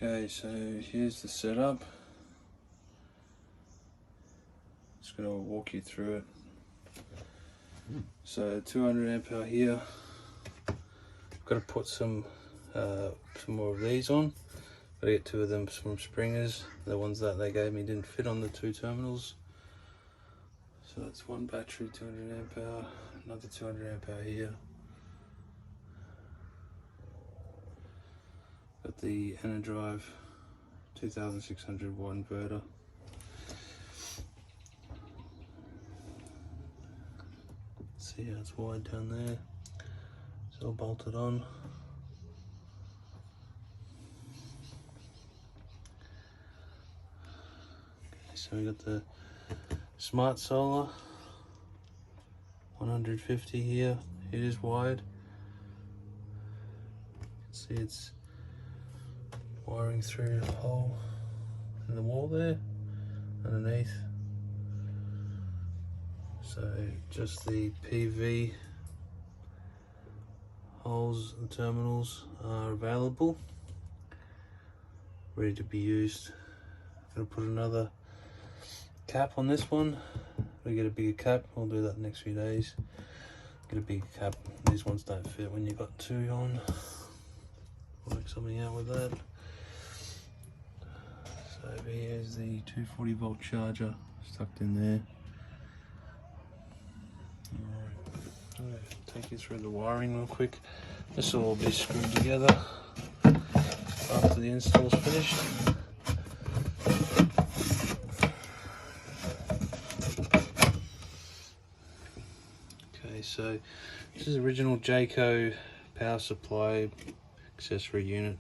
Okay, so here's the setup. Just going to walk you through it. So 200 amp hour here. I've got to put some more of these on. Got to get 2 of them from Springers. The ones that they gave me didn't fit on the 2 terminals. So that's one battery, 200 amp hour, another 200 amp hour here. Got the Enerdrive 2600 watt inverter. See how it's wide down there. It's all bolted on. Okay, so we got the Smart Solar 150 here. It is wide. See, it's wiring through the hole in the wall there underneath. So just the PV holes and terminals are available, ready to be used. I'm going to put another cap on this one. We get a bigger cap. We'll do that in the next few days. Get a bigger cap. These ones don't fit when you've got 2 on. Work something out with that. So here's the 240 volt charger stuck in there. Alright, I'm going to take you through the wiring real quick. This will all be screwed together after the install's finished. Okay, so this is original Jayco power supply accessory unit.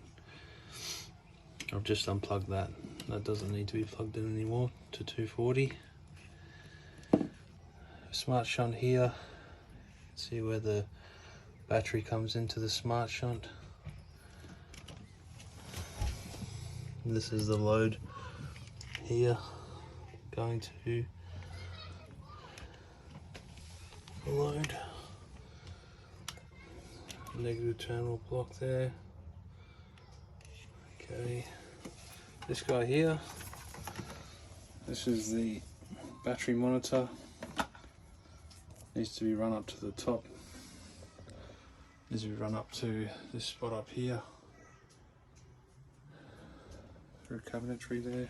I've just unplugged that. That doesn't need to be plugged in anymore to 240. Smart shunt here. See where the battery comes into the smart shunt. And this is the load here going to the load. Negative terminal block there. Okay, this guy here, this is the battery monitor. Needs to be run up to the top. Needs to be run up to this spot up here. Through cabinetry there.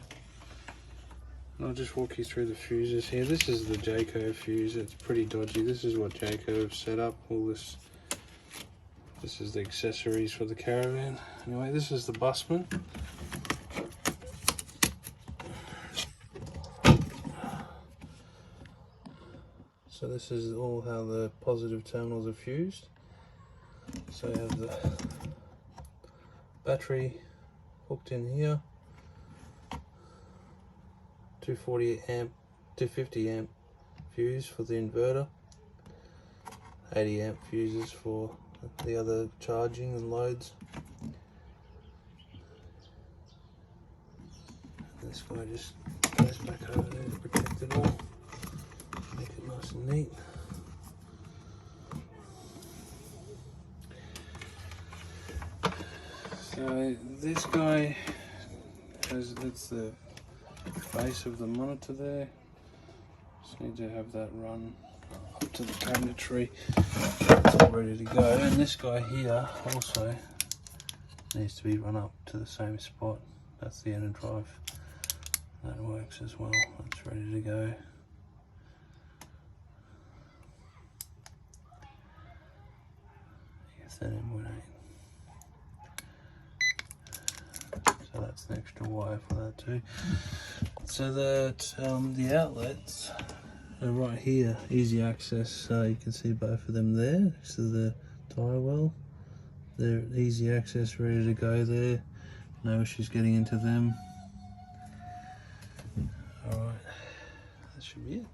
And I'll just walk you through the fuses here. This is the Jayco fuse. It's pretty dodgy. This is what Jayco have set up. All this. This is the accessories for the caravan. Anyway, this is the busman. So this is all how the positive terminals are fused. So you have the battery hooked in here, 240 amp, 250 amp fuse for the inverter, 80 amp fuses for the other charging and loads. And this guy just goes back over there to protect it all. Make it nice and neat. So this guy has, that's the base of the monitor there. Just need to have that run up to the cabinetry. It's all ready to go. And this guy here also needs to be run up to the same spot. That's the Enerdrive. That works as well. That's ready to go. That M18. So that's an extra wire for that too. So that the outlets are right here, easy access. You can see both of them there next to the tyre well. They're easy access, ready to go there. No issues getting into them. Alright, that should be it.